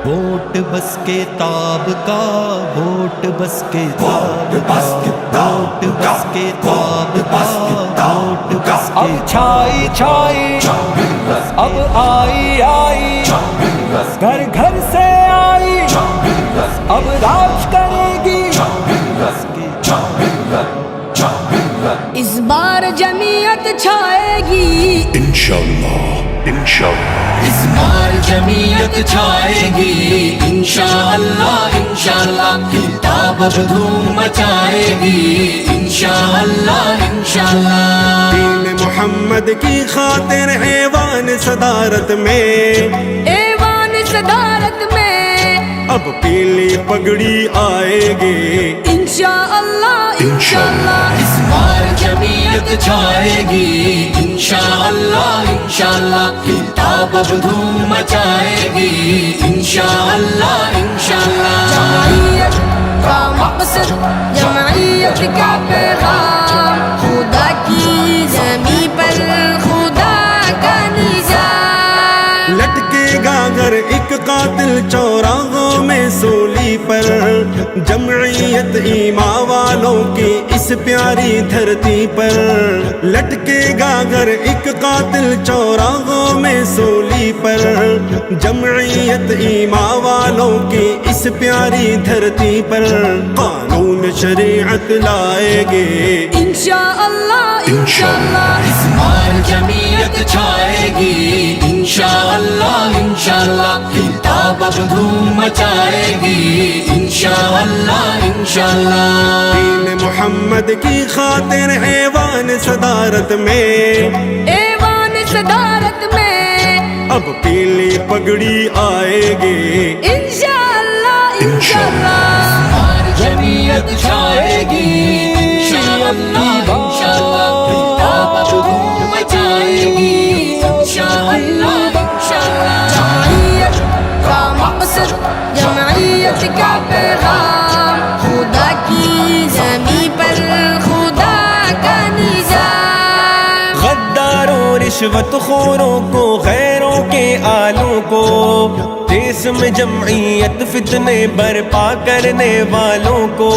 Vote بس کے تاب کا، ووٹ بس کے تاب کا، ووٹ بس کے تاب کا، ووٹ بس کے اب چھائی چھائی اب آئی آئی، گھر گھر سے آئی اب راج کرے گی۔ اس بار جمعیت چھائے گی انشاءاللہ انشاءاللہ، اس بار جمعیت چھائے گی انشاءاللہ انشاءاللہ، کتاب اب دھوم مچائے گی انشاءاللہ انشاءاللہ۔ دین محمد کی خاطر ایوان صدارت میں، ایوان صدارت میں اب پیلی پگڑی آئے گی انشاءاللہ انشاءاللہ۔ اس بار جمعیت چھائے گی انشاءاللہ انشاءاللہ، کتاب اب دھوم مچائے گی انشاءاللہ انشاءاللہ۔ جمعیت کا مقصد، جمعیت کا پیغام، خدا کی زمین پر خدا کا نظام۔ لٹکے گا گر ایک قاتل چوراہوں میں سولی پر، جمعیت ایمان والوں کی اس پیاری دھرتی پر۔ لٹکے گا گر ایک قاتل چوراہوں میں سولی پر، جمعیت ایمان والوں کی اس پیاری دھرتی پر۔ قانون شریعت لائے گے انشاءاللہ انشاءاللہ۔ اس بار جمعیت چھائے گی انشاءاللہ انشاءاللہ، کتاب اب دھوم مچائے گی انشاءاللہ انشاءاللہ۔ دین محمد کی خاطر ایوان صدارت میں، ایوان صدارت میں اب پیلی پگڑی آئے گی انشاءاللہ انشاءاللہ۔ بار جمعیت چھائے گی انشاءاللہ انشاءاللہ، کتاب اب دھوم مچائے گی انشاءاللہ انشاءاللہ۔ جمعیت کا مقصد، جمعیت کا پیغام، خدا کی زمین پر خدا کا نظام۔ غداروں رشوت خوروں کو، غیروں کے آلوں کو، دیس میں جمعیت فتنے برپا کرنے والوں کو۔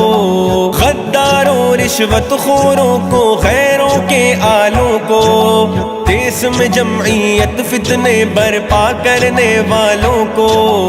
غداروں رشوت خوروں کو، غیروں کے آلوں کو، دیس میں جمعیت فتنے برپا کرنے والوں کو۔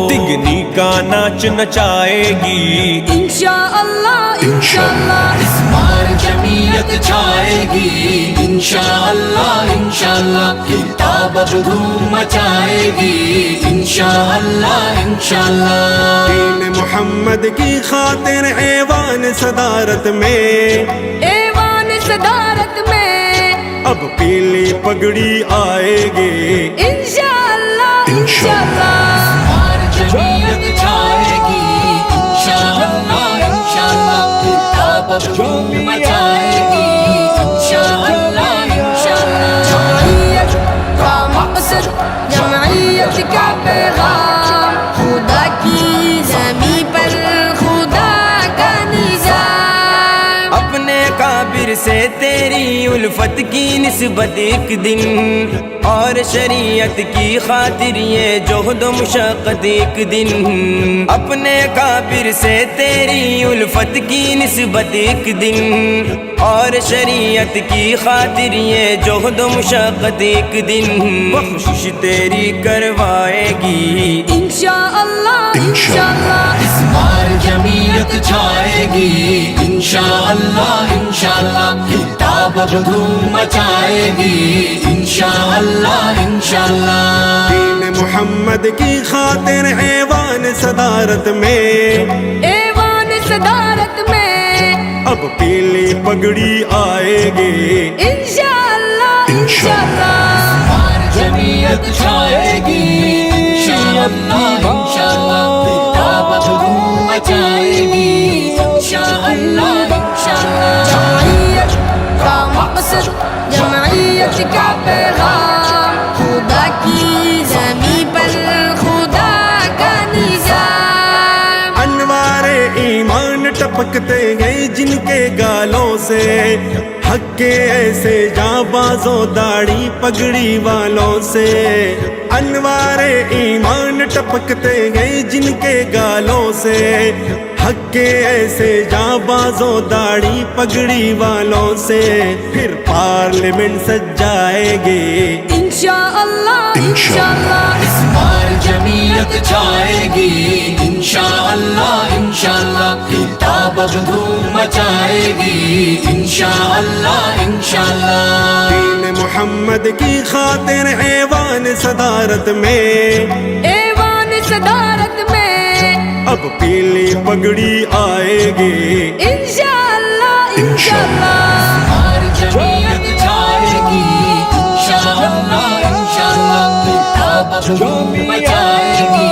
تگنی کا ناچ نچائے گی انشاءاللہ انشاءاللہ۔ اس بار جمعیت چھائے گی انشاءاللہ انشاءاللہ، کتاب اب دھوم مچائے گی انشاءاللہ انشاءاللہ۔ دین محمد کی خاطر ایوان صدارت میں، ایوان صدارت میں اب پیلی پگڑی آئے گی انشاءاللہ انشاءاللہ۔ بار جمعیت چھائے گی انشاءاللہ انشاءاللہ، کتاب اب دھوم مچائے گی انشاءاللہ انشاءاللہ۔ جمعیت کا مقصد، جمعیت کا پیغام، خدا کی زمین پر خدا کا نظام۔ اپنے کابر سے تیری الفت کی نسبت ایک دن، اور شریعت کی خاطر یہ جہد و مشقت ایک دن۔ اپنے کابر سے تیری الفت کی نسبت ایک دن، اور شریعت کی خاطر یہ جہد و مشقت ایک دن۔ بخشش تیری کروائے گی انشاءاللہ انشاءاللہ۔ اس بار جمعیت چھائے گی انشاءاللہ انشاءاللہ، کتاب اب دھوم مچائے گی انشاءاللہ انشاءاللہ۔ دین محمد کی خاطر ایوان صدارت میں، ایوان صدارت میں اب پیلی پگڑی آئے گی انشاءاللہ انشاءاللہ۔ بار جمعیت چھائے گی انشاءاللہ انشاءاللہ، کتاب اب دھوم مچائے گی انشاءاللہ انشاءاللہ۔ جمعیت کا مقصد، جمعیت کا پیغام، خدا کی زمین پر خدا کا نظام۔ انوار ایمان ٹپکتے گئے جن کے گالوں سے، حق کے ایسے جاں بازو داڑھی پگڑی والوں سے۔ انوار ایمان ٹپکتے گئے جن کے گالوں سے، حق کے ایسے جانبازوں داڑھی پگڑی والوں سے، پھر پارلیمنٹ سج جائے گی انشاءاللہ انشاءاللہ، اس بار جمعیت چھائے گی انشاءاللہ انشاءاللہ، کتاب اب دھوم مچائے گی انشاءاللہ انشاءاللہ، دین محمد کی خاطر ایوان صدارت میں، ایوان صدارت میں اب پیلی پگڑی آئے گی انشاءاللہ انشاءاللہ، بار جمعیت چھائے گی انشاءاللہ انشاءاللہ، کتاب اب دھوم مچائے گی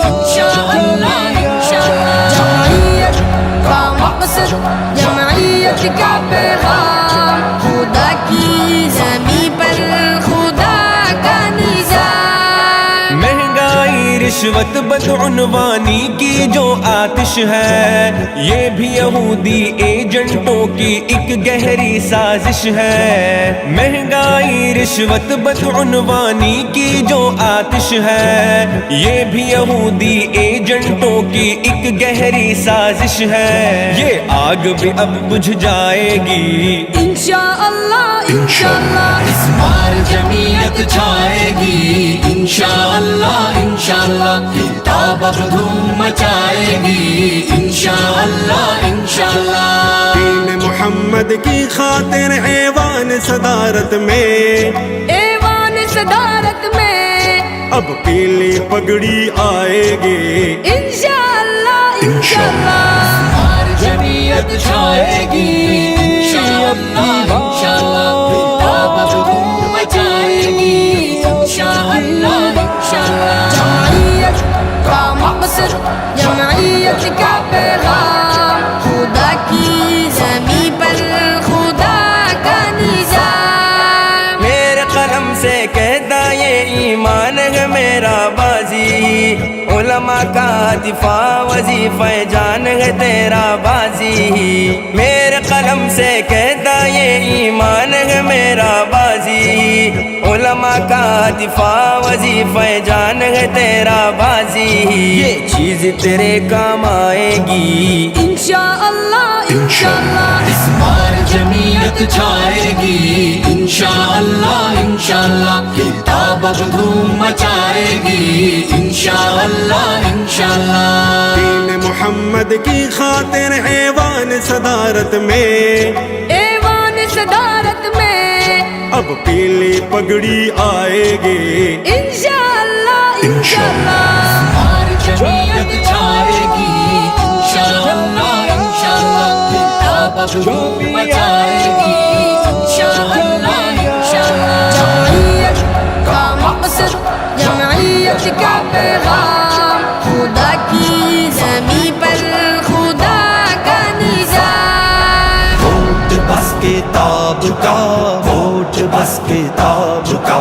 انشاءاللہ انشاءاللہ، جمعیت کا مقصد، جمعیت کا پیغام، خدا کی زمین پر خدا کا نظام، مہنگائی رشوت بدعنوانی کی جو آتش ہے، یہ بھی یہودی ایجنٹوں کی ایک گہری سازش ہے، مہنگائی رشوت بدعنوانی کی جو آتش ہے، یہ بھی یہودی ایجنٹوں کی ایک گہری سازش ہے، یہ آگ بھی اب بجھ جائے گی انشاءاللہ انشاءاللہ، اس بار جمعیت چھائے گی انشاءاللہ انشاءاللہ، کتاب اب دھوم مچائے گی انشاءاللہ انشاءاللہ، دین محمد کی خاطر ایوان صدارت میں، ایوان صدارت میں اب پیلی پگڑی آئے گی انشاءاللہ انشاءاللہ، بار جمعیت چھائے گی انشاءاللہ انشاءاللہ، کتاب اب دھوم مچائے گی انشاءاللہ انشاءاللہ، جمعیت کا مقصد، جمعیت کا پیغام، خدا کی زمین پر خدا کا نظام، میرے قلم سے کہتا یہ ایمان ہے میرا بازی، علماء کا دفاع وظیفہ جان ہے تیرا بازی، میرے قلم سے کہتا یہ ایمان ہے میرا بازی، علماء کا دفاع وظیفہ جان ہے تیرا بازی، یہ چیز تیرے کام آئے گی انشاءاللہ انشاءاللہ، اس بار جمعیت چھائے گی انشاءاللہ انشاءاللہ، کتاب اب دھوم مچائے گی انشاءاللہ انشاءاللہ، دین محمد کی خاطر ایوان صدارت میں، ایوان صدارت میں اب پیلی پگڑی آئے گی انشاءاللہ انشاءاللہ، بار جمعیت چھائے گی انشاءاللہ انشاءاللہ، کتاب اب دھوم مچائے گی انشاءاللہ انشاءاللہ، جمعیت کا مقصد، جمعیت کا پیغام، خدا کی زمین پر خدا کا نظام، ووٹ بس کتاب کا، ووٹ بس کتاب کا،